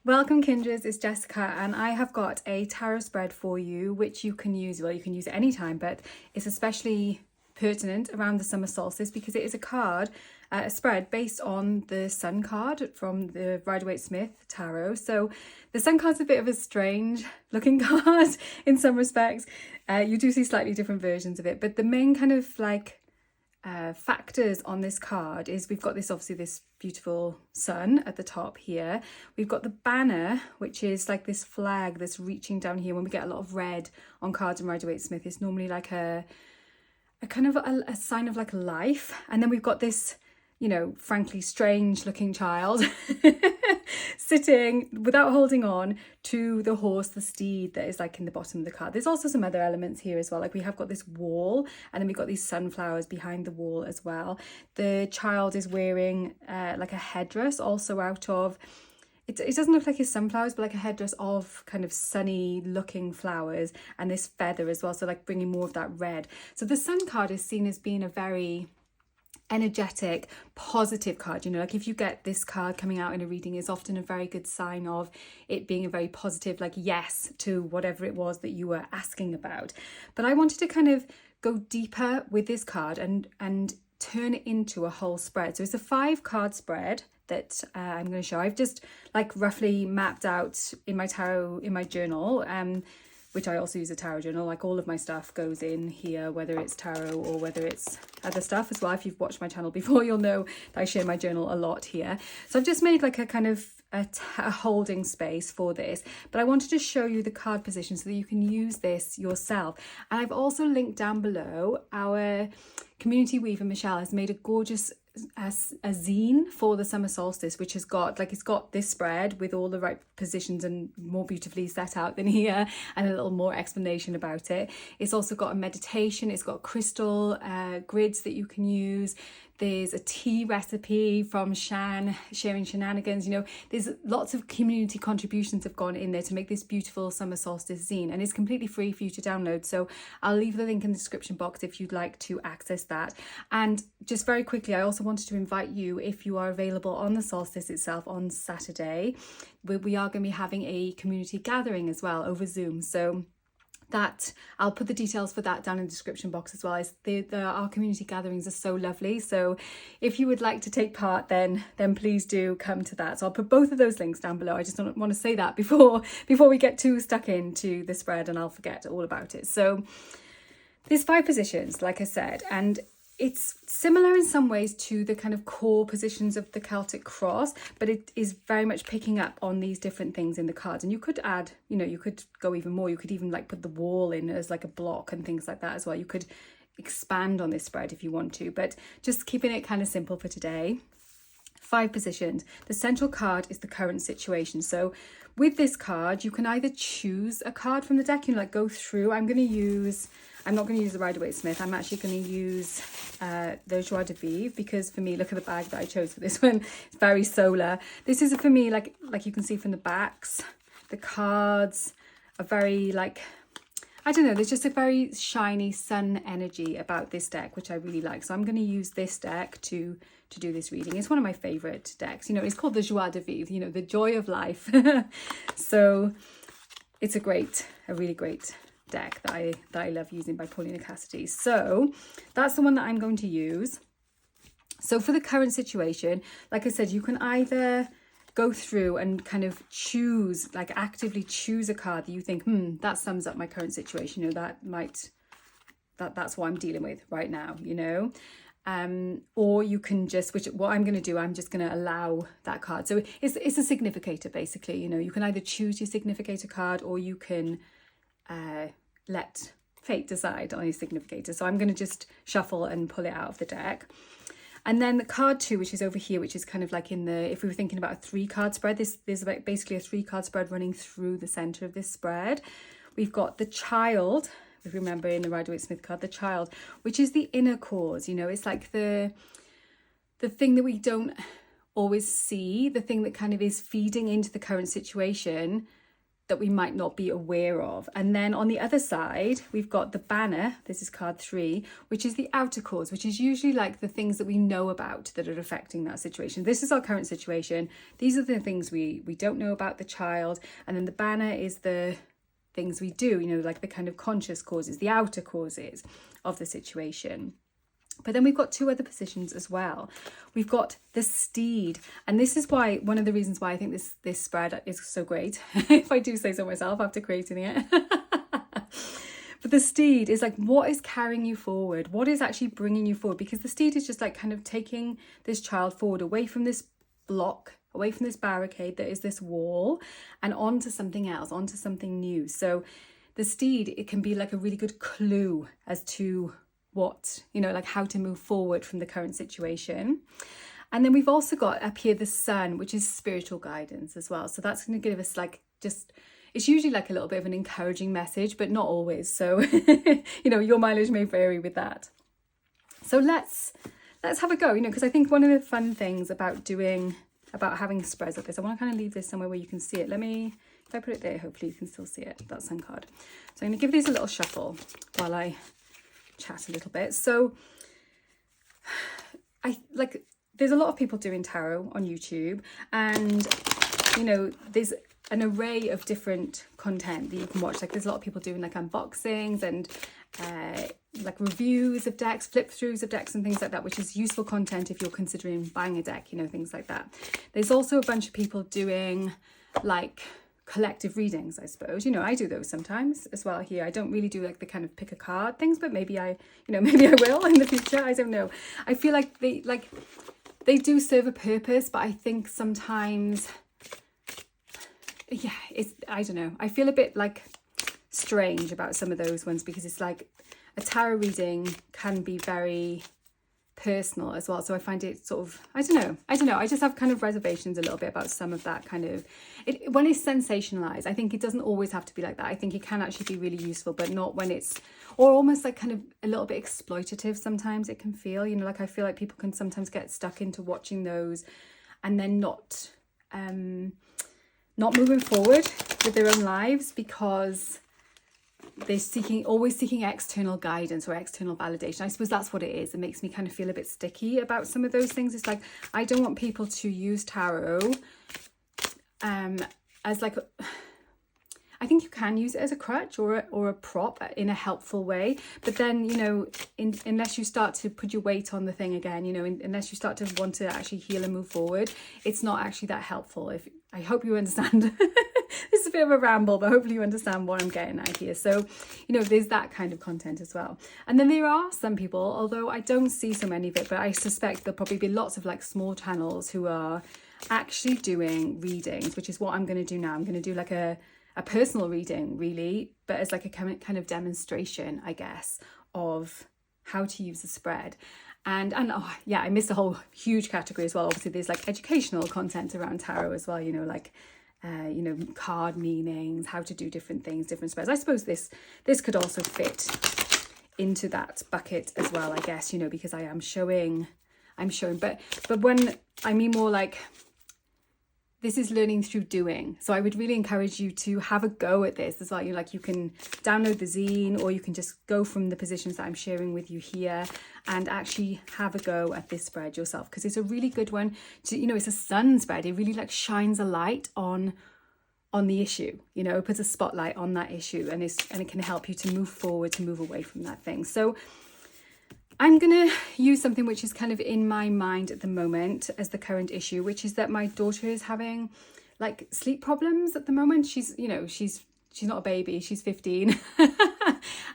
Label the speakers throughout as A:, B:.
A: Welcome kindreds, it's Jessica and I have got a tarot spread for you which you can use, well you can use it anytime, but it's especially pertinent around the summer solstice because it is a card, a spread based on the Sun card from the Rider-Waite-Smith tarot. So the Sun card's a bit of a strange looking card in some respects. You do see slightly different versions of it, but the main kind of like factors on this card is we've got this, obviously this beautiful sun at the top here. We've got the banner, which is like this flag that's reaching down here. When we get a lot of red on cards in Rider-Waite-Smith, it's normally like a kind of a sign of like life. And then we've got this, you know, frankly strange looking child sitting without holding on to the horse, the steed that is like in the bottom of the card. There's also some other elements here as well. Like we have got this wall and then we've got these sunflowers behind the wall as well. The child is wearing like a headdress also out of, it doesn't look like his sunflowers, but like a headdress of kind of sunny looking flowers and this feather as well. So like bringing more of that red. So the Sun card is seen as being a very energetic, positive card. You know, like if you get this card coming out in a reading, is often a very good sign of it being a very positive, like yes to whatever it was that you were asking about. But I wanted to kind of go deeper with this card and turn it into a whole spread. So it's a 5-card spread that I'm going to show. I've just like roughly mapped out in my tarot, in my journal, which I also use a tarot journal. Like all of my stuff goes in here, whether it's tarot or whether it's other stuff as well. If you've watched my channel before, you'll know that I share my journal a lot here. So I've just made like a kind of a holding space for this, but I wanted to show you the card position so that you can use this yourself. And I've also linked down below, our community weaver Michelle has made a gorgeous a zine for the summer solstice, which has got like, it's got this spread with all the right positions and more beautifully set out than here, and a little more explanation about it. It's also got a meditation, it's got crystal grids that you can use. There's a tea recipe from Shan, sharing shenanigans. You know, there's lots of community contributions have gone in there to make this beautiful summer solstice zine, and it's completely free for you to download. So I'll leave the link in the description box if you'd like to access that. And just very quickly, I also wanted to invite you, if you are available on the solstice itself on Saturday, we are going to be having a community gathering as well over Zoom. So that I'll put the details for that down in the description box as well. Our community gatherings are so lovely, so if you would like to take part, then please do come to that. So I'll put both of those links down below. I just don't want to say that before we get too stuck into the spread and I'll forget all about it. So there's 5 positions, like I said, and it's similar in some ways to the kind of core positions of the Celtic cross, but it is very much picking up on these different things in the cards. And you could add, you know, you could go even more. You could even like put the wall in as like a block and things like that as well. You could expand on this spread if you want to, but just keeping it kind of simple for today. 5 positions. The central card is the current situation. So with this card, you can either choose a card from the deck, you know, like go through. I'm not going to use the Rider-Waite-Smith. I'm actually going to use the Joie de Vivre, because for me, look at the bag that I chose for this one. It's very solar. This is for me, like you can see from the backs, the cards are very like, I don't know, there's just a very shiny sun energy about this deck, which I really like. So I'm going to use this deck to do this reading. It's one of my favorite decks. You know, it's called the Joie de Vivre, you know, the joy of life. So it's a really great deck that I love using by Paulina Cassidy. So that's the one that I'm going to use. So for the current situation, like I said, you can either go through and kind of choose, like actively choose a card that you think, that sums up my current situation, you know, that's what I'm dealing with right now, you know. Or you can just, what I'm going to do, I'm just going to allow that card. So it's a significator basically, you know. You can either choose your significator card or you can let fate decide on your significator. So I'm going to just shuffle and pull it out of the deck. And then the card 2, which is over here, which is kind of like in the, if we were thinking about a 3-card spread, there's basically a 3-card spread running through the center of this spread. We've got the child, if you remember in the Rider-Waite-Smith card, the child, which is the inner cause, you know. It's like the thing that we don't always see, the thing that kind of is feeding into the current situation, that we might not be aware of. And then on the other side, we've got the banner. This is card 3, which is the outer cause, which is usually like the things that we know about that are affecting that situation. This is our current situation. These are the things we don't know about the child. And then the banner is the things we do, you know, like the kind of conscious causes, the outer causes of the situation. But then we've got 2 other positions as well. We've got the steed. And this is why, one of the reasons why I think this spread is so great, if I do say so myself after creating it. But the steed is like, what is carrying you forward? What is actually bringing you forward? Because the steed is just like kind of taking this child forward away from this block, away from this barricade that is this wall, and onto something else, onto something new. So the steed, it can be like a really good clue as to what, you know, like how to move forward from the current situation. And then we've also got up here the sun, which is spiritual guidance as well. So that's going to give us like just, it's usually like a little bit of an encouraging message, but not always. So, you know, your mileage may vary with that. So let's have a go, you know, because I think one of the fun things about having spreads like this, I want to kind of leave this somewhere where you can see it. If I put it there, hopefully you can still see it, that sun card. So I'm going to give these a little shuffle while I chat a little bit. So there's a lot of people doing tarot on YouTube, and you know, there's an array of different content that you can watch. Like there's a lot of people doing like unboxings and like reviews of decks, flip throughs of decks and things like that, which is useful content if you're considering buying a deck, you know, things like that. There's also a bunch of people doing like collective readings, I suppose. You know, I do those sometimes as well here. I don't really do like the kind of pick a card things, but maybe I will in the future. I don't know. I feel like they do serve a purpose, but I think sometimes, yeah, I don't know. I feel a bit like strange about some of those ones, because it's like a tarot reading can be very personal as well. So I find it sort of, I don't know. I just have kind of reservations a little bit about some of that kind of, when it's sensationalized. I think it doesn't always have to be like that. I think it can actually be really useful, but not when it's, or almost like kind of a little bit exploitative sometimes it can feel, you know, like I feel like people can sometimes get stuck into watching those and then not moving forward with their own lives because they're always seeking external guidance or external validation. I suppose that's what it is. It makes me kind of feel a bit sticky about some of those things. It's like, I don't want people to use tarot as like, I think you can use it as a crutch or a prop in a helpful way. But then, you know, unless you start to put your weight on the thing again, you know, unless you start to want to actually heal and move forward, it's not actually that helpful. I hope you understand. This is a bit of a ramble, but hopefully you understand what I'm getting at here. So, you know, there's that kind of content as well. And then there are some people, although I don't see so many of it, but I suspect there'll probably be lots of like small channels who are actually doing readings, which is what I'm going to do now. I'm going to do like a personal reading, really, but as like a kind of demonstration, I guess, of how to use a spread. And oh yeah, I missed a whole huge category as well. Obviously there's like educational content around tarot as well, you know, like you know, card meanings, how to do different things, different spreads. I suppose this could also fit into that bucket as well, I guess, you know, because I'm showing, but when I mean more like, this is learning through doing. So I would really encourage you to have a go at this as well. You know, like you can download the zine, or you can just go from the positions that I'm sharing with you here and actually have a go at this spread yourself, because it's a really good one to, you know, it's a sun spread. It really like shines a light on the issue, you know, it puts a spotlight on that issue, and it can help you to move forward, to move away from that thing. So I'm going to use something which is kind of in my mind at the moment as the current issue, which is that my daughter is having like sleep problems at the moment. She's, you know, she's not a baby, she's 15.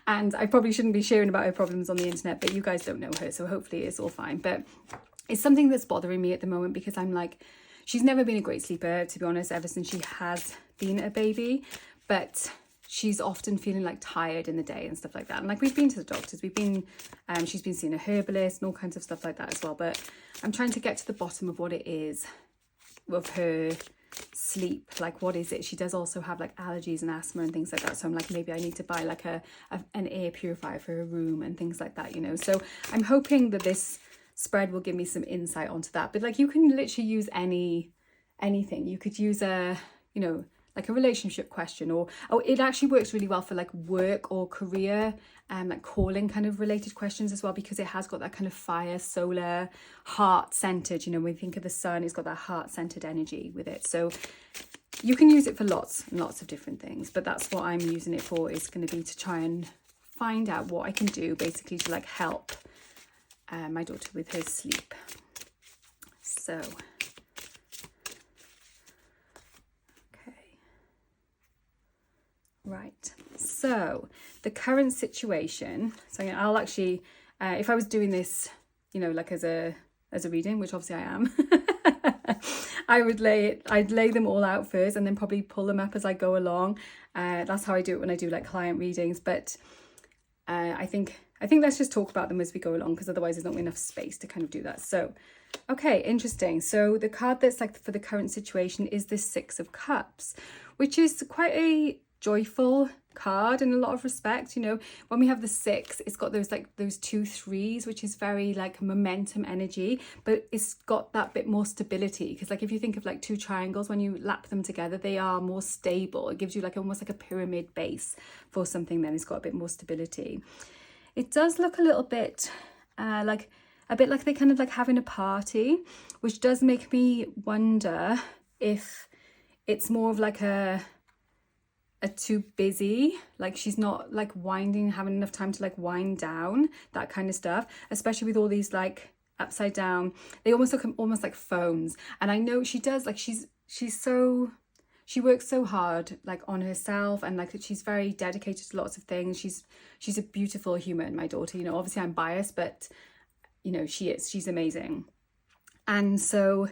A: And I probably shouldn't be sharing about her problems on the internet, but you guys don't know her, so hopefully it's all fine. But it's something that's bothering me at the moment, because I'm like, she's never been a great sleeper, to be honest, ever since she has been a baby. But she's often feeling like tired in the day and stuff like that. And like, we've been to the doctors, she's been seeing a herbalist and all kinds of stuff like that as well. But I'm trying to get to the bottom of what it is with her sleep. Like, what is it? She does also have like allergies and asthma and things like that. So I'm like, maybe I need to buy like an air purifier for her room and things like that, you know. So I'm hoping that this spread will give me some insight onto that. But like, you can literally use anything. You could use a, you know, like a relationship question, or it actually works really well for like work or career, like calling kind of related questions as well, because it has got that kind of fire, solar, heart-centered, you know, when we think of the sun, it's got that heart-centered energy with it. So you can use it for lots and lots of different things, but that's what I'm using it for, is going to be to try and find out what I can do basically to like help my daughter with her sleep. So right, so the current situation, so I'll actually, if I was doing this, you know, like as a reading, which obviously I am, I'd lay them all out first and then probably pull them up as I go along. That's how I do it when I do like client readings, but I think let's just talk about them as we go along, because otherwise there's not enough space to kind of do that. So, okay, interesting. So the card that's like for the current situation is this Six of Cups, which is quite a joyful card in a lot of respects. You know, when we have the 6, it's got those like those 2 3s, which is very like momentum energy, but it's got that bit more stability, because like if you think of like 2 triangles, when you lap them together, they are more stable. It gives you like almost like a pyramid base for something. Then it's got a bit more stability. It does look a little bit like they're kind of like having a party, which does make me wonder if it's more of like a too busy, like she's not like having enough time to like wind down, that kind of stuff, especially with all these like upside down, they almost look almost like phones. And I know she does, like she works so hard like on herself, and like she's very dedicated to lots of things. She's a beautiful human, my daughter, you know, obviously I'm biased, but you know, she's amazing. And so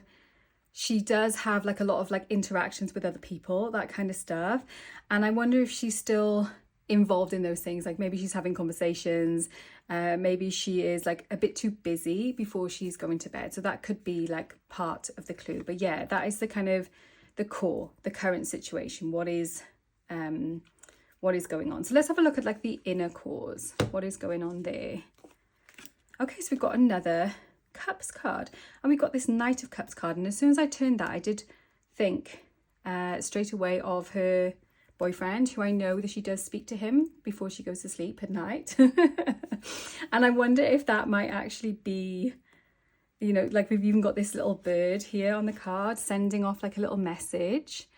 A: she does have like a lot of like interactions with other people, that kind of stuff. And I wonder if she's still involved in those things, like maybe she's having conversations, maybe she is like a bit too busy before she's going to bed. So that could be like part of the clue. But yeah, that is the kind of the core, the current situation. What is going on? So let's have a look at like the inner cause. What is going on there? Okay, so we've got another Cups card, and we got this Knight of Cups card, and as soon as I turned that, I did think straight away of her boyfriend, who I know that she does speak to him before she goes to sleep at night. And I wonder if that might actually be, you know, like we've even got this little bird here on the card sending off like a little message,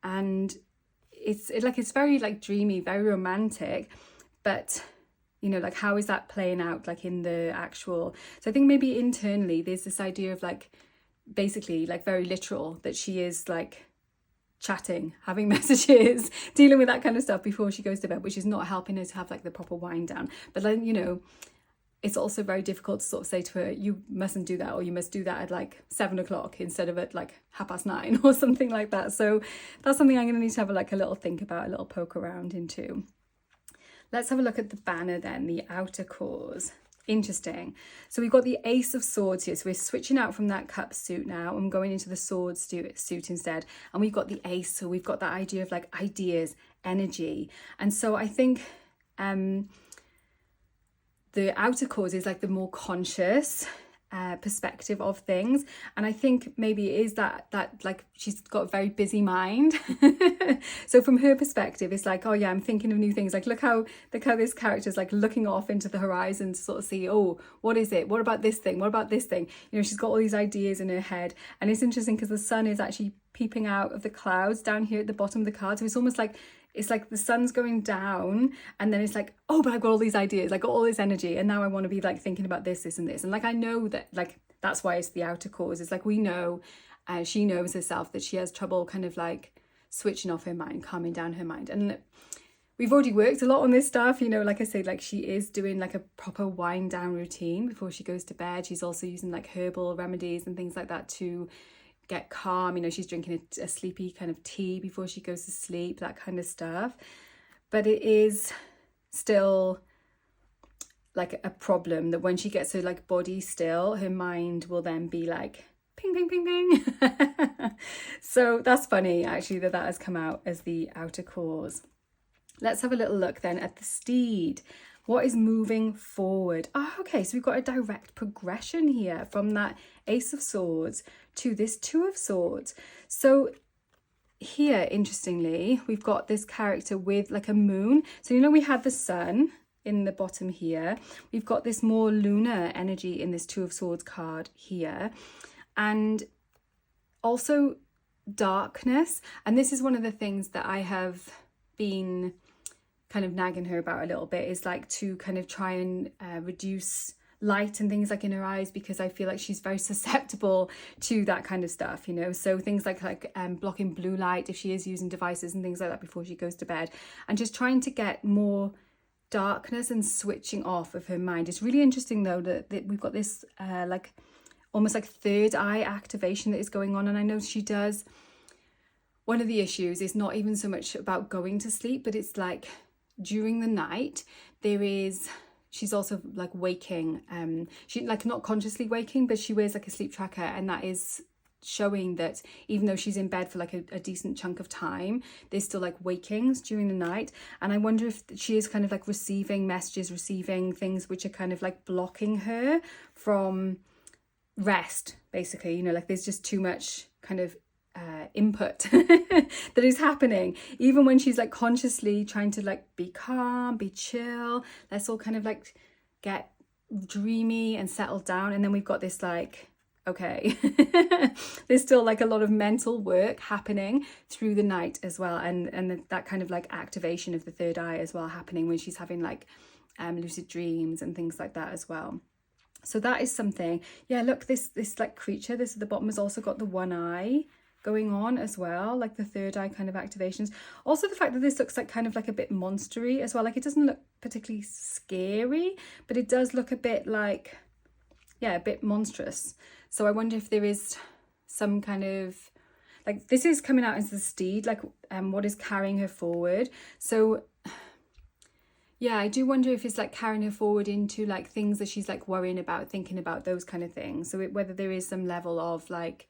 A: and it's very like dreamy, very romantic, but you know, like how is that playing out like in the actual, so I think maybe internally there's this idea of like basically like very literal, that she is like chatting, having messages, dealing with that kind of stuff before she goes to bed, which is not helping her to have like the proper wind down. But then, you know, it's also very difficult to sort of say to her, you mustn't do that, or you must do that at like 7 o'clock instead of at like 9:30 or something like that. So that's something I'm going to need to have a little think about, a little poke around into. Let's have a look at the banner then, the outer cause. Interesting. So we've got the Ace of Swords here. So we're switching out from that cup suit now and going into the sword suit instead. And we've got the Ace. So we've got that idea of like ideas, energy. And so I think the outer cause is like the more conscious perspective of things, and I think maybe it is that like she's got a very busy mind. So from her perspective, it's like, oh yeah, I'm thinking of new things, like look how this character's like looking off into the horizon to sort of see, oh, what is it, what about this thing, what about this thing, you know, she's got all these ideas in her head. And it's interesting because the sun is actually peeping out of the clouds down here at the bottom of the card, so it's almost like it's like the sun's going down, and then it's like, oh, but I've got all these ideas, I got all this energy, and now I want to be like thinking about this and this. And like I know that, like that's why it's the outer cause. It's like we know, she knows herself that she has trouble kind of like switching off her mind, calming down her mind. And we've already worked a lot on this stuff, you know, like I say, like she is doing like a proper wind down routine before she goes to bed. She's also using like herbal remedies and things like that to get calm, you know, she's drinking a sleepy kind of tea before she goes to sleep, that kind of stuff. But it is still like a problem that when she gets her like body still, her mind will then be like ping ping ping ping. So that's funny actually that has come out as the outer cause. Let's have a little look then at the steed. What is moving forward? Oh, okay, so we've got a direct progression here from that Ace of Swords to this Two of Swords. So here, interestingly, we've got this character with like a moon. So, you know, we had the sun in the bottom here. We've got this more lunar energy in this Two of Swords card here. And also darkness. And this is one of the things that I have been kind of nagging her about a little bit, is like to kind of try and reduce light and things like in her eyes, because I feel like she's very susceptible to that kind of stuff, you know. So things like blocking blue light if she is using devices and things like that before she goes to bed, and just trying to get more darkness and switching off of her mind. It's really interesting though that we've got this like almost like third eye activation that is going on. And I know she does, one of the issues is not even so much about going to sleep, but it's like during the night she's also like waking, she like not consciously waking, but she wears like a sleep tracker, and that is showing that even though she's in bed for like a decent chunk of time, there's still like wakings during the night. And I wonder if she is kind of like receiving messages, receiving things which are kind of like blocking her from rest, basically, you know, like there's just too much kind of input that is happening, even when she's like consciously trying to like be calm, be chill, let's all kind of like get dreamy and settle down. And then we've got this like, okay, there's still like a lot of mental work happening through the night as well, and that kind of like activation of the third eye as well happening when she's having like lucid dreams and things like that as well. So that is something. Yeah, look, this like creature, this at the bottom has also got the one eye going on as well, like the third eye kind of activations. Also the fact that this looks like kind of like a bit monstery as well, like it doesn't look particularly scary, but it does look a bit like, yeah, a bit monstrous. So I wonder if there is some kind of, like this is coming out as the steed, like what is carrying her forward. So yeah, I do wonder if it's like carrying her forward into like things that she's like worrying about, thinking about, those kind of things. So whether there is some level of like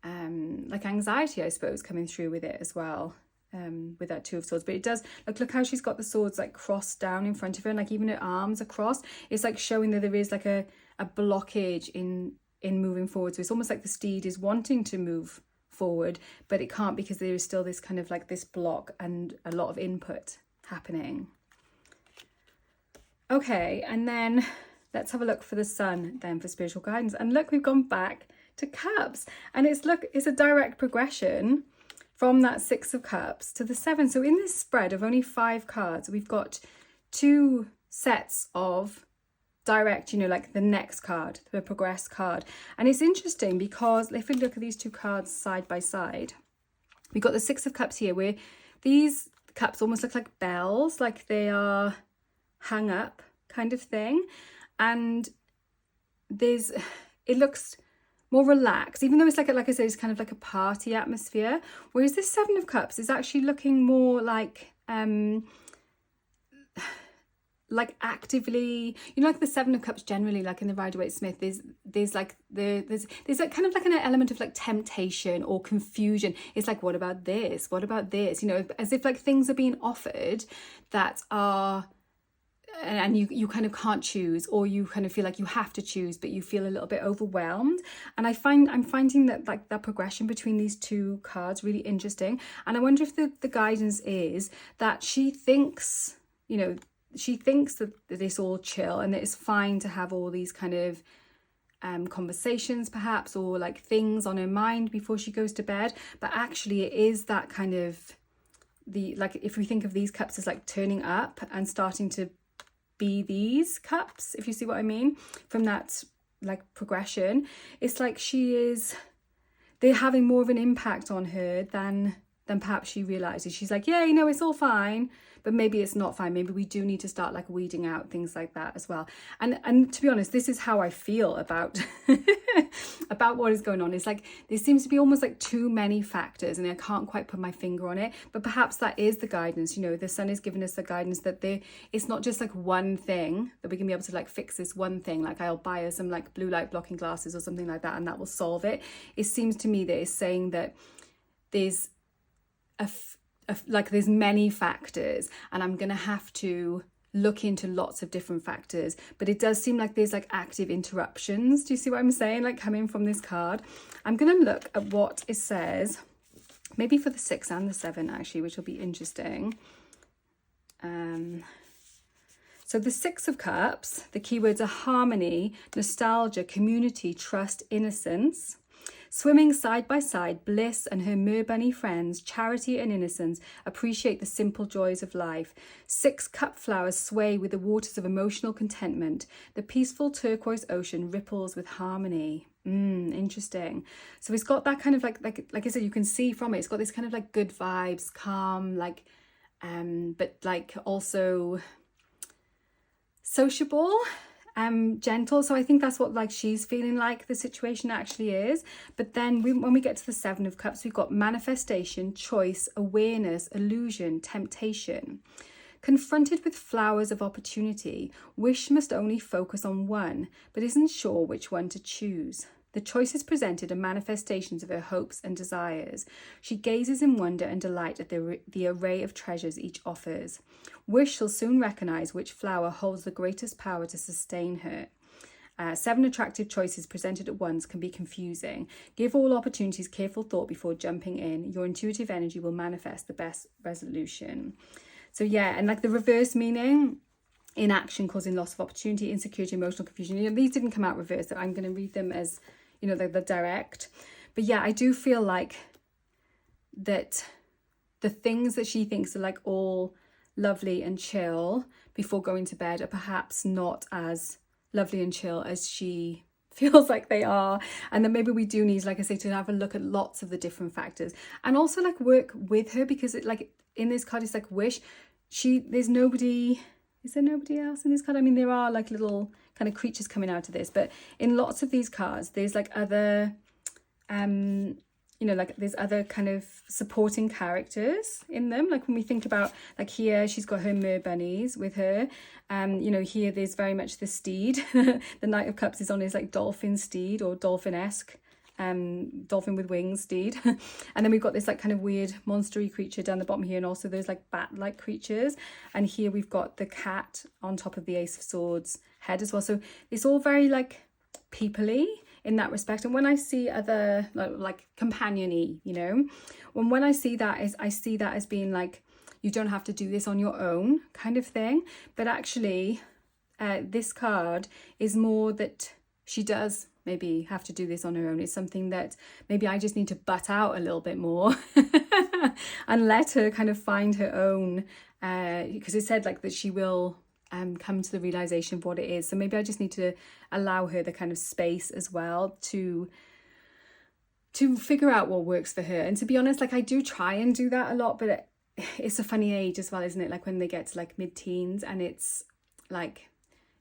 A: anxiety, I suppose, coming through with it as well, with that Two of Swords. But it does, like, look how she's got the swords like crossed down in front of her, and like even her arms are crossed. It's like showing that there is like a blockage in moving forward. So it's almost like the steed is wanting to move forward, but it can't, because there is still this kind of like this block and a lot of input happening. Okay, and then let's have a look for the sun then for spiritual guidance. And look, we've gone back to Cups, and it's a direct progression from that Six of Cups to the Seven. So in this spread of only 5 cards, we've got 2 sets of direct, you know, like the next card, the progress card. And it's interesting because if we look at these 2 cards side by side, we've got the Six of Cups here, where these cups almost look like bells, like they are hung up kind of thing. And it looks more relaxed, even though it's like I said, it's kind of like a party atmosphere. Whereas this Seven of Cups is actually looking more like actively, you know, like the Seven of Cups generally, like in the Rider-Waite-Smith, there's like like kind of like an element of like temptation or confusion. It's like, what about this? What about this? You know, as if like things are being offered that are, and you kind of can't choose, or you kind of feel like you have to choose, but you feel a little bit overwhelmed. And I'm finding that like that progression between these 2 cards really interesting. And I wonder if the guidance is that she thinks, you know, that it's all chill and that it's fine to have all these kind of conversations perhaps, or like things on her mind before she goes to bed. But actually it is that kind of like if we think of these cups as like turning up and starting to be these cups, if you see what I mean, from that like progression, it's like they're having more of an impact on her than perhaps she realizes. She's like, yeah, you know, it's all fine, but maybe it's not fine. Maybe we do need to start like weeding out things like that as well. And to be honest, this is how I feel about about what is going on. It's like there seems to be almost like too many factors, and I can't quite put my finger on it, but perhaps that is the guidance. You know, the sun is giving us the guidance that it's not just like one thing that we can be able to like fix this one thing, like I'll buy her some like blue light blocking glasses or something like that and that will solve it. It seems to me that it's saying that there's there's many factors, and I'm gonna have to look into lots of different factors. But it does seem like there's like active interruptions. Do you see what I'm saying? Like coming from this card, I'm gonna look at what it says maybe for the 6 and the 7 actually, which will be interesting. So the 6 of Cups, the keywords are harmony, nostalgia, community, trust, innocence. Swimming side by side, Bliss and her merbunny friends, charity and innocence, appreciate the simple joys of life. 6 cup flowers sway with the waters of emotional contentment. The peaceful turquoise ocean ripples with harmony. Interesting. So it's got that kind of like I said, you can see from it, it's got this kind of like good vibes, calm, like, but like also sociable, gentle. So I think that's what like she's feeling like the situation actually is. But then when we get to the 7 of Cups, we've got manifestation, choice, awareness, illusion, temptation. Confronted with flowers of opportunity, Wish must only focus on one, but isn't sure which one to choose. The choices presented are manifestations of her hopes and desires. She gazes in wonder and delight at the array of treasures each offers. Wish shall soon recognise which flower holds the greatest power to sustain her. 7 attractive choices presented at once can be confusing. Give all opportunities careful thought before jumping in. Your intuitive energy will manifest the best resolution. So yeah, and like the reverse meaning, inaction causing loss of opportunity, insecurity, emotional confusion. You know, these didn't come out reversed, so I'm going to read them as, you know, the direct. But yeah, I do feel like that the things that she thinks are like all lovely and chill before going to bed are perhaps not as lovely and chill as she feels like they are. And then maybe we do need, like I say, to have a look at lots of the different factors and also like work with her, because it, like in this card, it's like Wish, there's nobody. Is there nobody else in this card? I mean, there are like little kind of creatures coming out of this, but in lots of these cards, there's like other, you know, like there's other kind of supporting characters in them. Like when we think about, like here, she's got her mer bunnies with her. You know, here there's very much the steed. The Knight of Cups is on his like dolphin steed or dolphin-esque. Dolphin with wings steed. And then we've got this like kind of weird monstery creature down the bottom here, and also there's like bat-like creatures, and here we've got the cat on top of the Ace of Swords head as well. So it's all very like peoply in that respect. And when I see other like companion-y, you know, when I see that, I see that as being like, you don't have to do this on your own kind of thing. But actually this card is more that she does maybe have to do this on her own. It's something that maybe I just need to butt out a little bit more and let her kind of find her own, because it said like that she will come to the realization of what it is. So maybe I just need to allow her the kind of space as well to figure out what works for her. And to be honest, like I do try and do that a lot, but it's a funny age as well, isn't it? Like when they get to like mid-teens, and it's like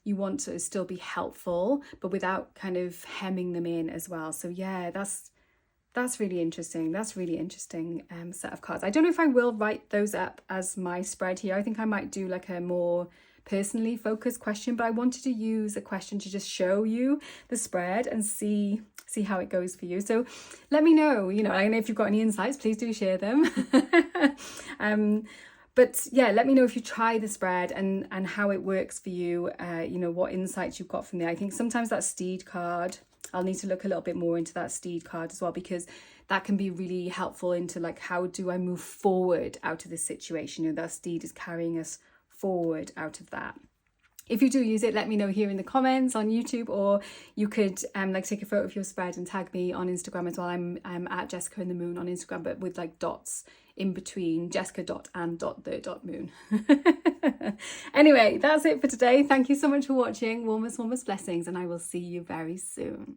A: you want to still be helpful, but without kind of hemming them in as well. So yeah, that's really interesting. That's really interesting set of cards. I don't know if I will write those up as my spread here. I think I might do like a more personally focused question, but I wanted to use a question to just show you the spread and see how it goes for you. So let me know, you know, I don't know if you've got any insights, please do share them. But yeah, let me know if you try the spread and how it works for you, you know, what insights you've got from there. I think sometimes that steed card, I'll need to look a little bit more into that steed card as well, because that can be really helpful into like, how do I move forward out of this situation? You know, that steed is carrying us forward out of that. If you do use it, let me know here in the comments on YouTube, or you could like take a photo of your spread and tag me on Instagram as well. I'm at Jessica in the Moon on Instagram, but with like dots in between, Jessica.and.the.moon. Anyway, that's it for today. Thank you so much for watching. Warmest blessings, and I will see you very soon.